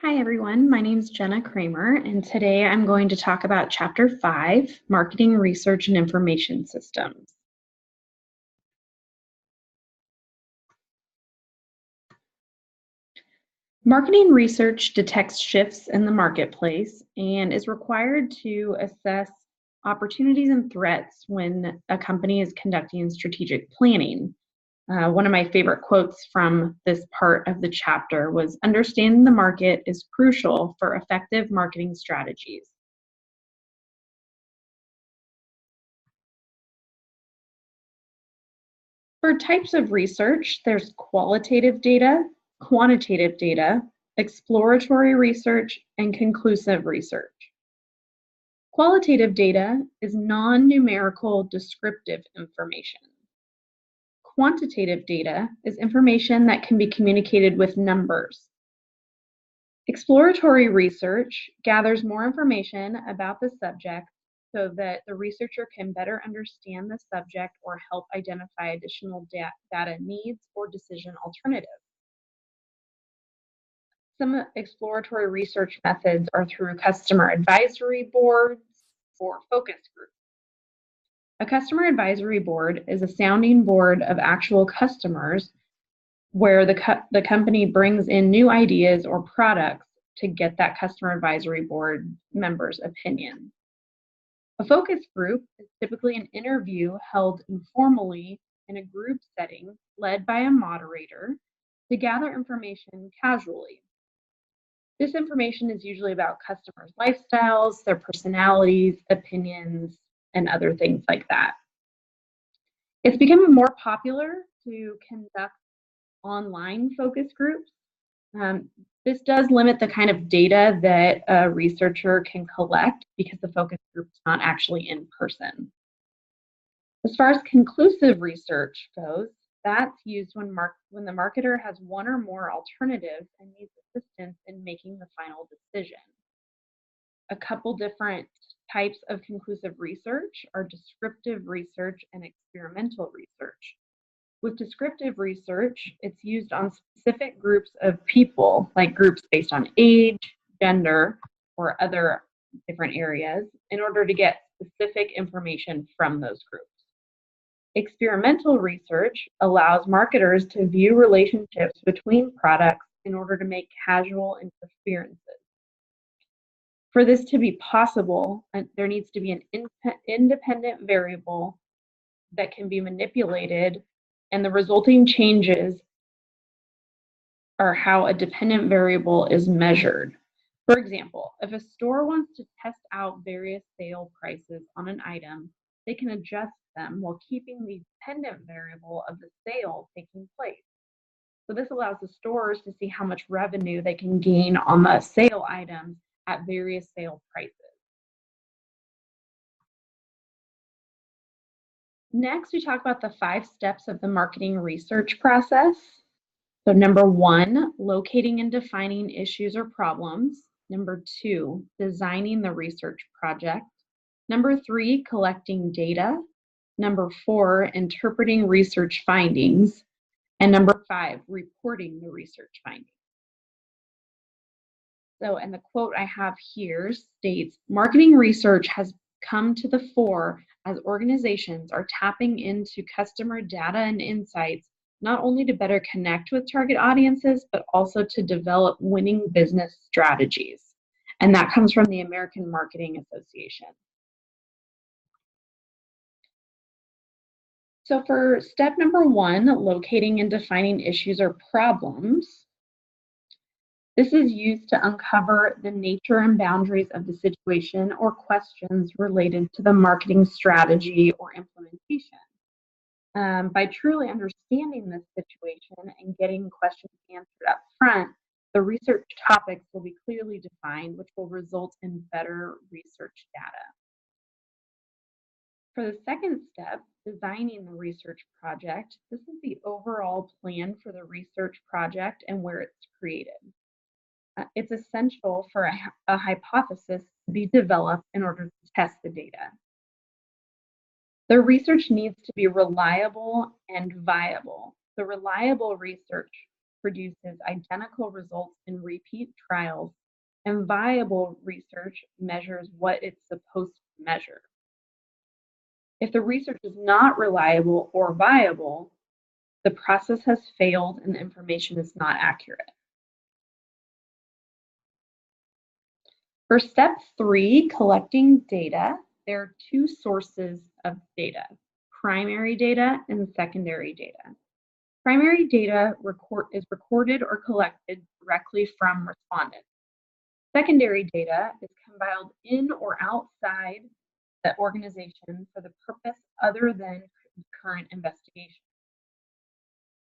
Hi everyone, my name is Jenna Kramer, and today I'm going to talk about Chapter 5, Marketing Research and Information Systems. Marketing research detects shifts in the marketplace and is required to assess opportunities and threats when a company is conducting strategic planning. One of my favorite quotes from this part of the chapter was, "Understanding the market is crucial for effective marketing strategies." For types of research, there's qualitative data, quantitative data, exploratory research, and conclusive research. Qualitative data is non-numerical descriptive information. Quantitative data is information that can be communicated with numbers. Exploratory research gathers more information about the subject so that the researcher can better understand the subject or help identify additional data needs or decision alternatives. Some exploratory research methods are through customer advisory boards or focus groups. A customer advisory board is a sounding board of actual customers where the company brings in new ideas or products to get that customer advisory board member's opinion. A focus group is typically an interview held informally in a group setting led by a moderator to gather information casually. This information is usually about customers' lifestyles, their personalities, opinions, and other things like that. It's becoming more popular to conduct online focus groups. This does limit the kind of data that a researcher can collect because the focus group is not actually in person. As far as conclusive research goes, that's used when the marketer has one or more alternatives and needs assistance in making the final decision. A couple different types of conclusive research are descriptive research and experimental research. With descriptive research, it's used on specific groups of people, like groups based on age, gender, or other different areas, in order to get specific information from those groups. Experimental research allows marketers to view relationships between products in order to make causal inferences. For this to be possible, there needs to be an independent variable that can be manipulated, and the resulting changes are how a dependent variable is measured. For example, if a store wants to test out various sale prices on an item, they can adjust them while keeping the dependent variable of the sale taking place. So this allows the stores to see how much revenue they can gain on the sale items at various sale prices. Next, we talk about the 5 steps of the marketing research process. So number 1, locating and defining issues or problems. Number 2, designing the research project. Number 3, collecting data. Number 4, interpreting research findings. And number 5, reporting the research findings. So, and the quote I have here states, "Marketing research has come to the fore as organizations are tapping into customer data and insights, not only to better connect with target audiences, but also to develop winning business strategies." And that comes from the American Marketing Association. So for step number 1, locating and defining issues or problems, this is used to uncover the nature and boundaries of the situation or questions related to the marketing strategy or implementation. By truly understanding this situation and getting questions answered up front, the research topics will be clearly defined, which will result in better research data. For the second step, designing the research project, this is the overall plan for the research project and where it's created. It's essential for a hypothesis to be developed in order to test the data. The research needs to be reliable and viable. The reliable research produces identical results in repeat trials, and viable research measures what it's supposed to measure. If the research is not reliable or viable, the process has failed and the information is not accurate. For step 3, collecting data, there are two sources of data, primary data and secondary data. Primary data is recorded or collected directly from respondents. Secondary data is compiled in or outside the organization for the purpose other than current investigation.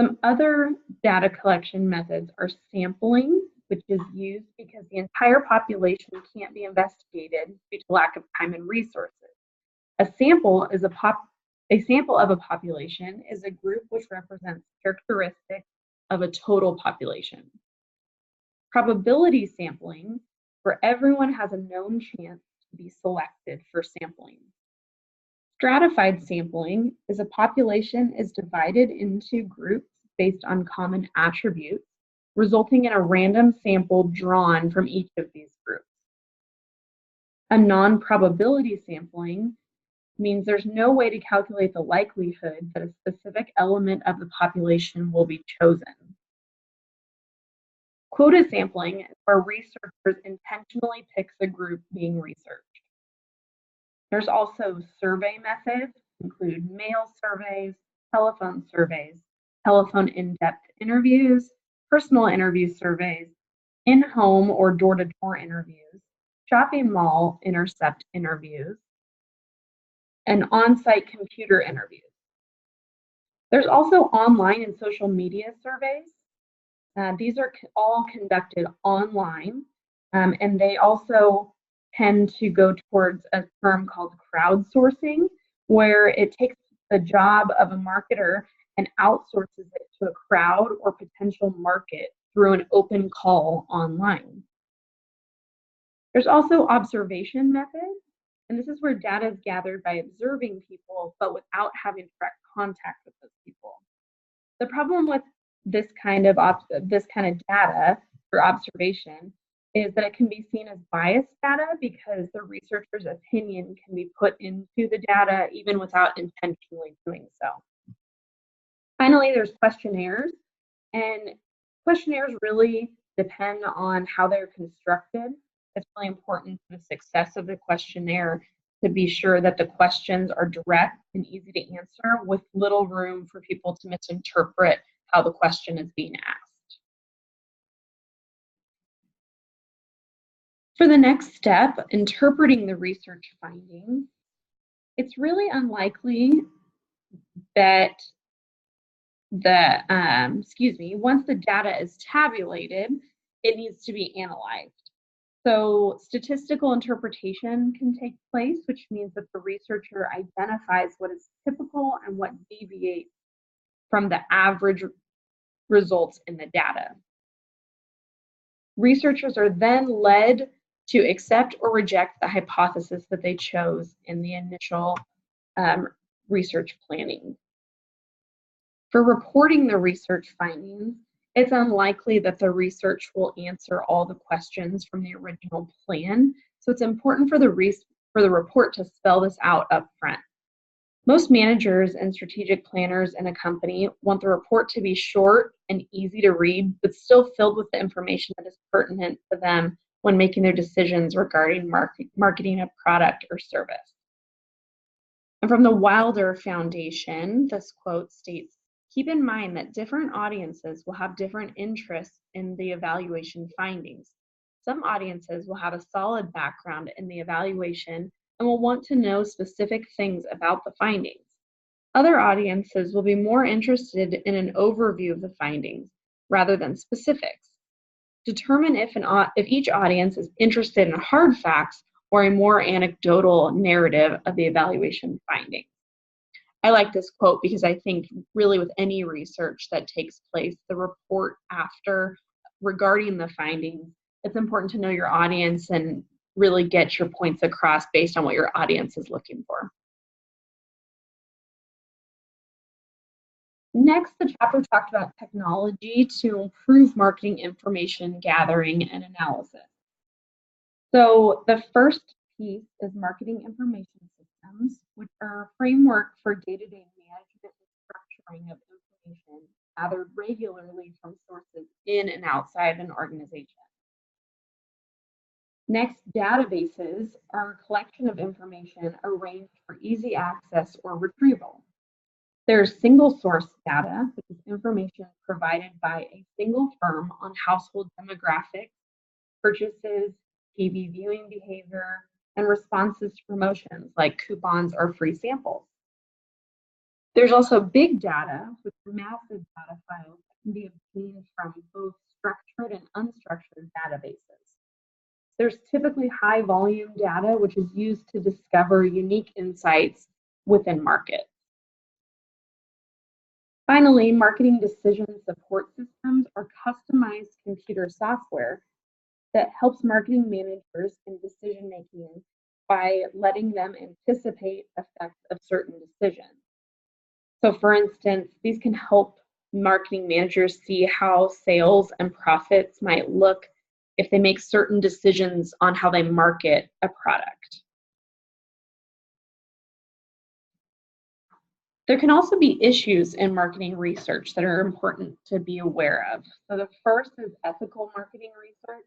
Some other data collection methods are sampling, which is used because the entire population can't be investigated due to lack of time and resources. A sample of a population is a group which represents characteristics of a total population. Probability sampling, where everyone has a known chance to be selected for sampling. Stratified sampling is a population is divided into groups based on common attributes, resulting in a random sample drawn from each of these groups. A non-probability sampling means there's no way to calculate the likelihood that a specific element of the population will be chosen. Quota sampling is where researchers intentionally pick the group being researched. There's also survey methods, include mail surveys, telephone in-depth interviews, personal interview surveys, in-home or door-to-door interviews, shopping mall intercept interviews, and on-site computer interviews. There's also online and social media surveys. These are all conducted online, and they also tend to go towards a term called crowdsourcing, where it takes the job of a marketer and outsources it to a crowd or potential market through an open call online. There's also observation methods, and this is where data is gathered by observing people, but without having direct contact with those people. The problem with this kind of data for observation is that it can be seen as biased data because the researcher's opinion can be put into the data even without intentionally doing so. Finally, there's questionnaires, and questionnaires really depend on how they're constructed. It's really important for the success of the questionnaire to be sure that the questions are direct and easy to answer with little room for people to misinterpret how the question is being asked. For the next step, interpreting the research findings, it's really unlikely that once the data is tabulated, it needs to be analyzed. So statistical interpretation can take place, which means that the researcher identifies what is typical and what deviates from the average results in the data. Researchers are then led to accept or reject the hypothesis that they chose in the initial research planning. For reporting the research findings, it's unlikely that the research will answer all the questions from the original plan, so it's important for the report to spell this out up front. Most managers and strategic planners in a company want the report to be short and easy to read, but still filled with the information that is pertinent to them when making their decisions regarding marketing a product or service. And from the Wilder Foundation, this quote states, "Keep in mind that different audiences will have different interests in the evaluation findings. Some audiences will have a solid background in the evaluation and will want to know specific things about the findings. Other audiences will be more interested in an overview of the findings rather than specifics. Determine if each audience is interested in hard facts or a more anecdotal narrative of the evaluation findings." I like this quote because I think really with any research that takes place, the report after regarding the findings, it's important to know your audience and really get your points across based on what your audience is looking for. Next, the chapter talked about technology to improve marketing information gathering and analysis. So the first piece is marketing information systems, which are a framework for day-to-day management and structuring of information gathered regularly from sources in and outside an organization. Next, databases are a collection of information arranged for easy access or retrieval. There's single source data, which is information provided by a single firm on household demographics, purchases, TV viewing behavior, and responses to promotions like coupons or free samples. There's also big data, which are massive data files that can be obtained from both structured and unstructured databases. There's typically high volume data, which is used to discover unique insights within markets. Finally, marketing decision support systems are customized computer software that helps marketing managers in decision making by letting them anticipate effects of certain decisions. So for instance, these can help marketing managers see how sales and profits might look if they make certain decisions on how they market a product. There can also be issues in marketing research that are important to be aware of. So the first is ethical marketing research.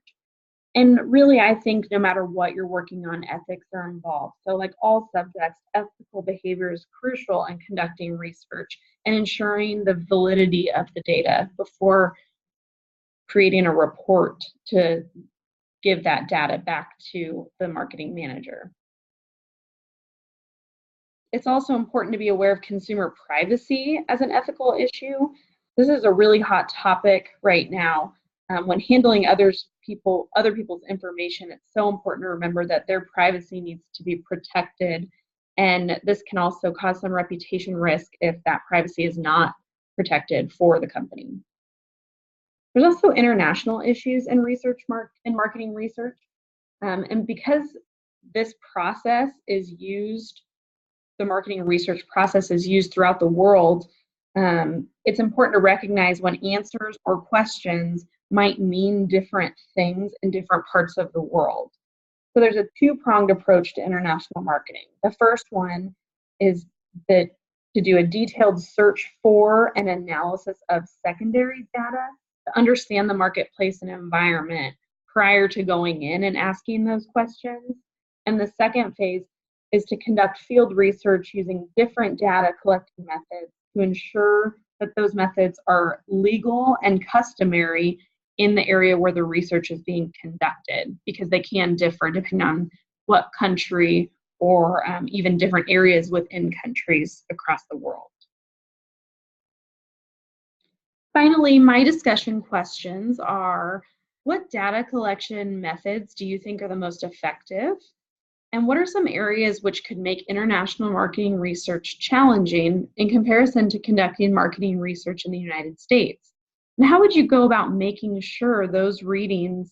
And really, I think no matter what you're working on, ethics are involved. So like all subjects, ethical behavior is crucial in conducting research and ensuring the validity of the data before creating a report to give that data back to the marketing manager. It's also important to be aware of consumer privacy as an ethical issue. This is a really hot topic right now. When handling other people's information, it's so important to remember that their privacy needs to be protected, and this can also cause some reputation risk if that privacy is not protected for the company. There's also international issues in marketing research, and because this process is used, the marketing research process is used throughout the world, it's important to recognize when answers or questions might mean different things in different parts of the world. So there's a two-pronged approach to international marketing. The first one is to do a detailed search for and analysis of secondary data to understand the marketplace and environment prior to going in and asking those questions. And the second phase is to conduct field research using different data collecting methods to ensure that those methods are legal and customary in the area where the research is being conducted, because they can differ depending on what country or even different areas within countries across the world. Finally, my discussion questions are, what data collection methods do you think are the most effective? And what are some areas which could make international marketing research challenging in comparison to conducting marketing research in the United States? And how would you go about making sure those reading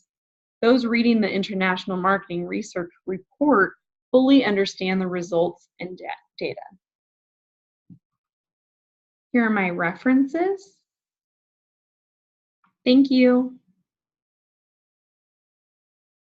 the International Marketing Research Report fully understand the results and data? Here are my references. Thank you.